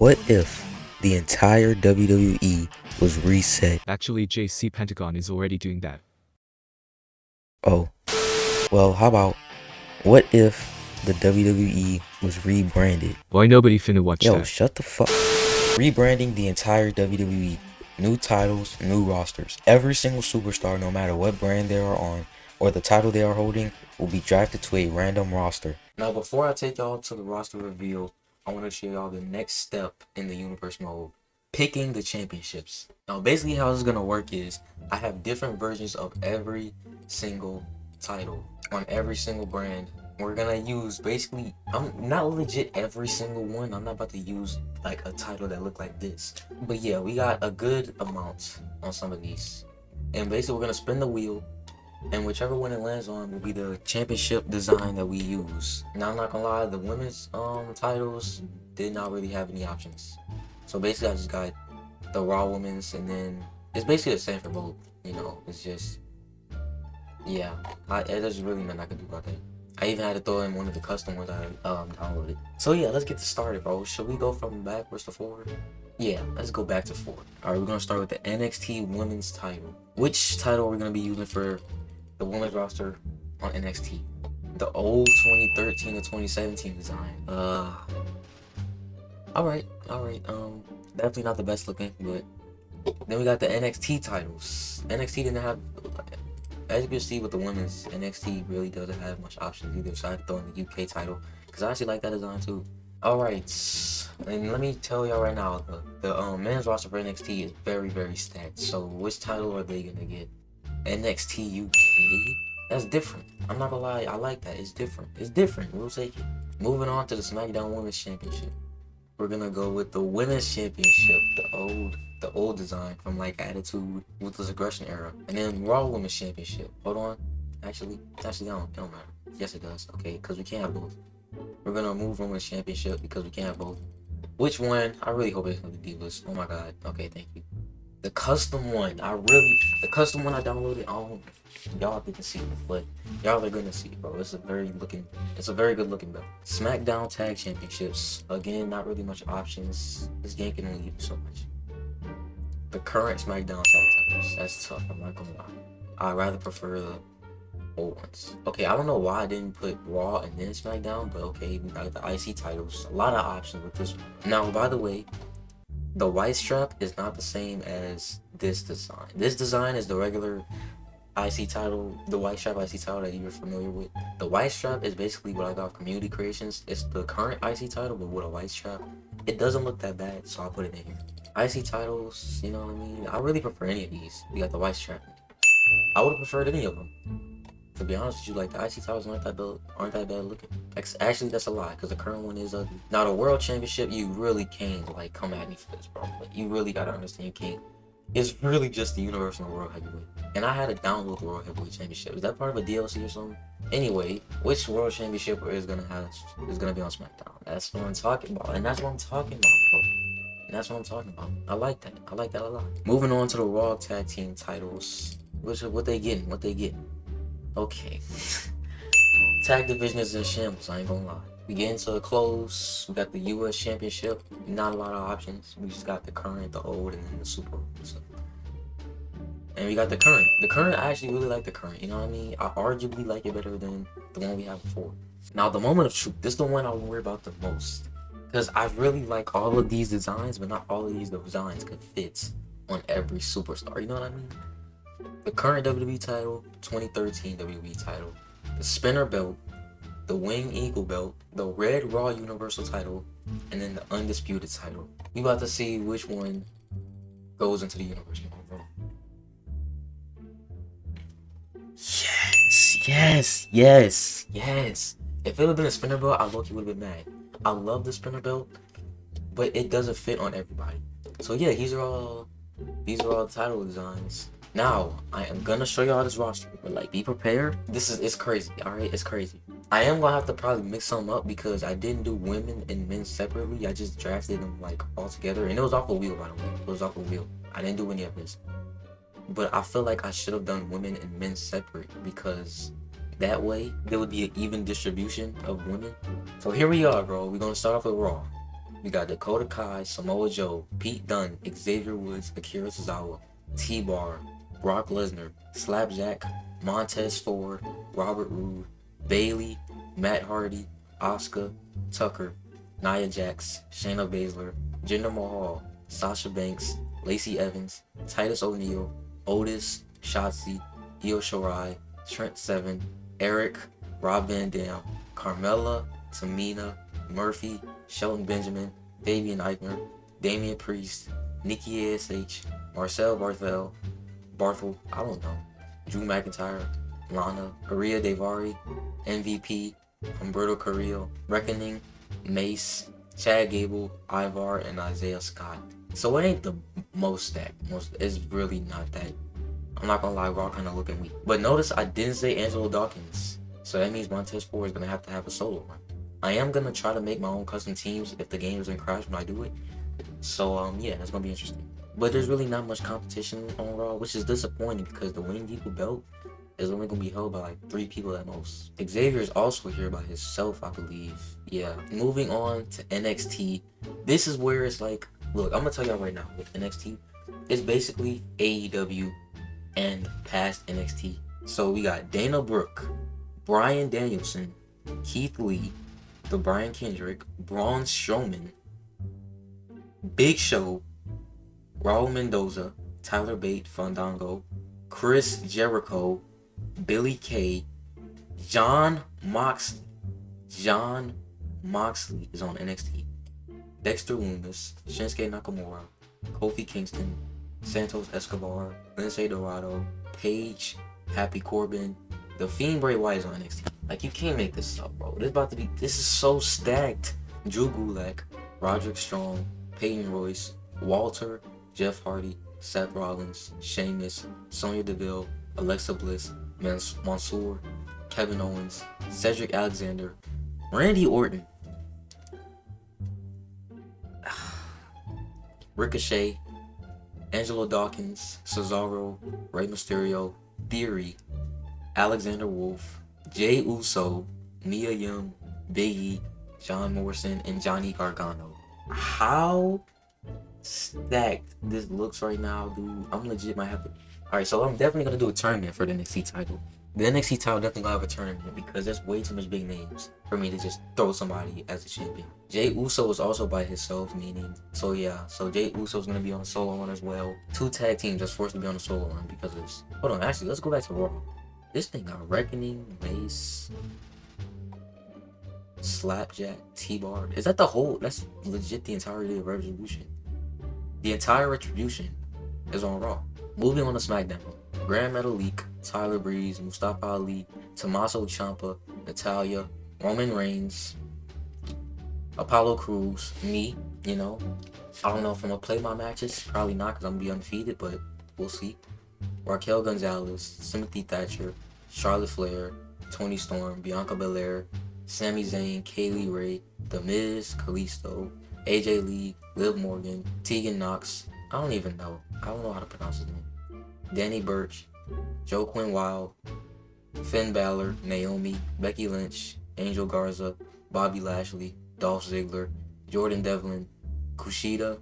What if the entire WWE was reset? Actually, JC Pentagon is already doing that. Oh, well, how about what if the WWE was rebranded? Why nobody finna watch Yo, that? shut the fuck. Rebranding the entire WWE. New titles, new rosters. Every single superstar, no matter what brand they are on or the title they are holding, will be drafted to a random roster. Now, before I take y'all to the roster reveal, I want to show y'all the next step in the universe mode. Picking the championships. Now, basically how this is going to work is I have different versions of every single title on every single brand. We're gonna use basically, I'm not legit every single one. I'm not about to use like a title that look like this, but yeah, we got a good amount on some of these, and basically we're gonna spin the wheel, and whichever one it lands on will be the championship design that we use. Now, I'm not gonna lie, the women's titles did not really have any options, so basically I just got the Raw Women's, and then it's basically the same for both. You know, it's just, yeah, there's really nothing I can do about that. I even had to throw in one of the custom ones I downloaded. So yeah, let's get this started, bro. Should we go from backwards to forward? Yeah, let's go back to forward. Alright, we're gonna start with the NXT Women's title. Which title are we gonna be using for the women's roster on NXT? The old 2013 to 2017 design. Alright. Definitely not the best looking, but then we got the NXT titles. NXT didn't have, as you can see with the women's, NXT really doesn't have much options either, so I had to throw in the UK title because I actually like that design too. Alright, and let me tell y'all right now, the men's roster for NXT is very, very stacked. So which title are they gonna get? NXT UK? That's different. I'm not gonna lie, I like that. It's different. We'll take it. Moving on to the Smackdown Women's Championship. We're gonna go with the Women's Championship, the old design from like Attitude with this Aggression era, and then Raw Women's Championship. Hold on, actually, it don't matter. Yes, it does. Okay, because we can't have both. We're gonna move Women's Championship because we can't have both. Which one? I really hope it's gonna be Divas. Oh my god. Okay, thank you. The custom one. The custom one I downloaded. Y'all didn't see it, but y'all are gonna see it, bro. It's a very good looking belt. Smackdown Tag Championships. Again, not really much options. This game can only give you so much. The current Smackdown Tag Titles. That's tough, I'm not gonna lie. I'd rather prefer the old ones. Okay, I don't know why I didn't put Raw and then Smackdown, but okay, we got the IC titles. A lot of options with this one. Now, by the way, the white strap is not the same as this design. This design is the regular IC title, the white strap IC title that you're familiar with. The white strap is basically what I got Community Creations. It's the current IC title, but with a white strap. It doesn't look that bad, so I'll put it in here. IC titles, you know what I mean? I really prefer any of these. We got the white strap. I would have preferred any of them. To be honest with you, like, the IC titles aren't that bad looking. Actually, that's a lie, because the current one is ugly. Now, the World Championship, you really can't, like, come at me for this, bro. Like, you really gotta understand you can't. It's really just the Universal World Heavyweight. And I had to download the World Heavyweight Championship. Is that part of a DLC or something? Anyway, which World Championship is gonna be on SmackDown? That's what I'm talking about. And that's what I'm talking about, bro. And that's what I'm talking about. I like that. I like that a lot. Moving on to the Raw Tag Team titles. What they getting? Okay. Tag division is in shambles, I ain't gonna lie. We get into a close. We got the US Championship. Not a lot of options. We just got the current, the old, and then the super. So. And we got the current. The current, I actually really like the current. You know what I mean? I arguably like it better than the one we had before. Now, the moment of truth. This is the one I worry about the most. Because I really like all of these designs, but not all of these designs could fit on every superstar. You know what I mean? The current WWE title, 2013 WWE title, the spinner belt, the wing eagle belt, the red Raw Universal title, and then the undisputed title. We about to see which one goes into the universe, bro. Yes. If it would have been a spinner belt, I low-key would have been mad. I love the spinner belt, but it doesn't fit on everybody. So yeah, these are all the title designs. Now, I am gonna show y'all this roster, but like, be prepared. It's crazy, alright? It's crazy. I am gonna have to probably mix some up because I didn't do women and men separately. I just drafted them like all together, and it was off a wheel, by the way. It was off a wheel. I didn't do any of this. But I feel like I should have done women and men separate because that way there would be an even distribution of women. So here we are, bro. We're gonna start off with Raw. We got Dakota Kai, Samoa Joe, Pete Dunne, Xavier Woods, Akira Tozawa, T-Bar, Brock Lesnar, Slapjack, Montez Ford, Robert Roode, Bailey, Matt Hardy, Asuka, Tucker, Nia Jax, Shayna Baszler, Jinder Mahal, Sasha Banks, Lacey Evans, Titus O'Neil, Otis, Shotzi, Io Shirai, Trent Seven, Eric, Rob Van Dam, Carmella, Tamina, Murphy, Shelton Benjamin, Fabian Eichner, Damian Priest, Nikki ASH, Marcel Barthel, I don't know, Drew McIntyre, Lana, Maria Daivari, MVP, Humberto Carrillo, Reckoning, Mace, Chad Gable, Ivar, and Isaiah Scott. So it ain't the most stacked. It's really not that. I'm not gonna lie, Raw kind of looking weak. But notice I didn't say Angelo Dawkins. So that means Montez Ford is gonna have to have a solo run. I am gonna try to make my own custom teams if the game doesn't crash when I do it. So yeah, that's gonna be interesting. But there's really not much competition on Raw, which is disappointing because the Winning People belt is only gonna be held by like 3 people at most. Xavier is also here by himself, I believe. Yeah. Moving on to NXT. This is where it's like, look, I'm gonna tell y'all right now with NXT, it's basically AEW and past NXT. So we got Dana Brooke, Bryan Danielson, Keith Lee, the Brian Kendrick, Braun Strowman, Big Show, Raul Mendoza, Tyler Bate, Fandango, Chris Jericho, Billy Kay, Jon Moxley is on NXT, Dexter Lumis, Shinsuke Nakamura, Kofi Kingston, Santos Escobar, Lindsay Dorado, Paige, Happy Corbin, The Fiend Bray Wyatt is on NXT. Like, you can't make this up, bro. This is so stacked. Drew Gulak, Roderick Strong, Peyton Royce, Walter, Jeff Hardy, Seth Rollins, Sheamus, Sonya Deville, Alexa Bliss, Mansoor, Kevin Owens, Cedric Alexander, Randy Orton, Ricochet, Angelo Dawkins, Cesaro, Rey Mysterio, Theory, Alexander Wolf, Jey Uso, Mia Yim, Big E, John Morrison, and Johnny Gargano. How stacked this looks right now, dude. I'm legit might have to. Alright, so I'm definitely gonna do a tournament for the NXT title. The NXT title definitely gonna have a tournament because there's way too much big names for me to just throw somebody as a champion. Jey Uso is also by himself, meaning, so yeah, so Jey Uso is gonna be on a solo run as well. 2 tag teams that's forced to be on a solo run because of this. Hold on, actually, let's go back to Raw. This thing got Reckoning, Mace, Slapjack, T-Bar. Is that the whole? That's legit the entirety of Retribution. The entire Retribution is on Raw. Moving on to Smackdown. Grand Metalik, Tyler Breeze, Mustafa Ali, Tommaso Ciampa, Natalya, Roman Reigns, Apollo Crews, me, you know. I don't know if I'm gonna play my matches. Probably not because I'm gonna be undefeated, but we'll see. Raquel Gonzalez, Timothy Thatcher, Charlotte Flair, Toni Storm, Bianca Belair, Sami Zayn, Kaylee Ray, The Miz, Kalisto, AJ Lee, Liv Morgan, Tegan Knox. I don't even know. I don't know how to pronounce his name. Danny Burch, Joe Quinn Wild, Finn Balor, Naomi, Becky Lynch, Angel Garza, Bobby Lashley, Dolph Ziggler, Jordan Devlin, Kushida,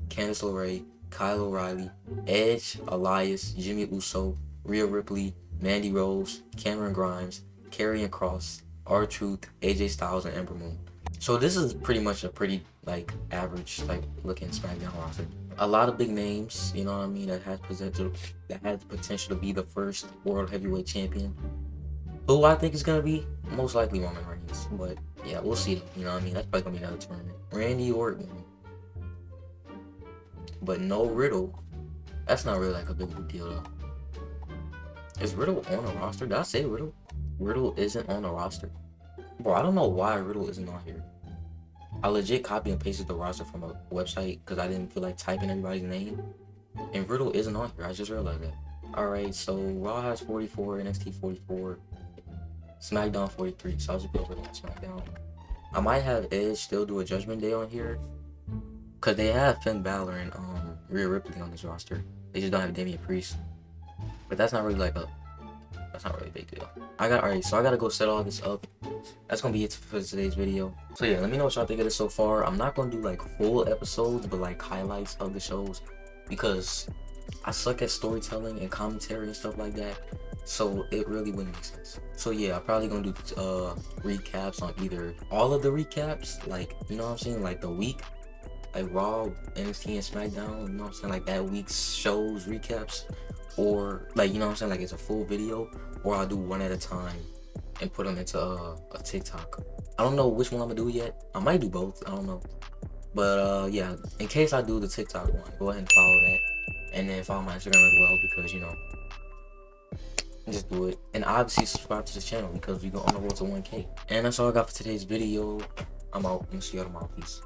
Candice LeRae, Kyle O'Reilly, Edge, Elias, Jimmy Uso, Rhea Ripley, Mandy Rose, Cameron Grimes, Karrion Kross, R-Truth, AJ Styles, and Ember Moon. So this is pretty much a pretty like average like looking SmackDown roster. A lot of big names, you know what I mean, that has the potential to be the first World Heavyweight Champion. Who I think is gonna be most likely Roman Reigns, but yeah, we'll see. You know what I mean? That's probably gonna be another tournament. Randy Orton, but no Riddle. That's not really like a big deal though. Is Riddle on a roster? Did I say Riddle? Riddle isn't on a roster. Bro, I don't know why Riddle isn't on here. I legit copy and pasted the roster from a website because I didn't feel like typing everybody's name. And Riddle isn't on here. I just realized that. Alright, so Raw has 44, NXT 44, SmackDown 43. So I'll just put Riddle on SmackDown. I might have Edge still do a Judgment Day on here because they have Finn Balor and Rhea Ripley on this roster. They just don't have Damian Priest. But that's not really like a That's not really a big deal. Alright, so I gotta go set all this up. That's gonna be it for today's video. So yeah, let me know what y'all think of this so far. I'm not gonna do like full episodes, but like highlights of the shows, because I suck at storytelling and commentary and stuff like that. So it really wouldn't make sense. So yeah, I'm probably gonna do recaps on either all of the recaps, like, you know what I'm saying, like the week, like Raw, NXT, and Smackdown, you know what I'm saying, like that week's shows recaps, or like, you know what I'm saying, like it's a full video, or I'll do one at a time and put them into a TikTok. I don't know which one I'm gonna do yet. I might do both, I don't know. But yeah, in case I do the TikTok one, go ahead and follow that, and then follow my Instagram as well, because, you know, just do it. And obviously subscribe to this channel, because we go on the road to 1K. And that's all I got for today's video. I'm out. I'm gonna see y'all tomorrow. Peace.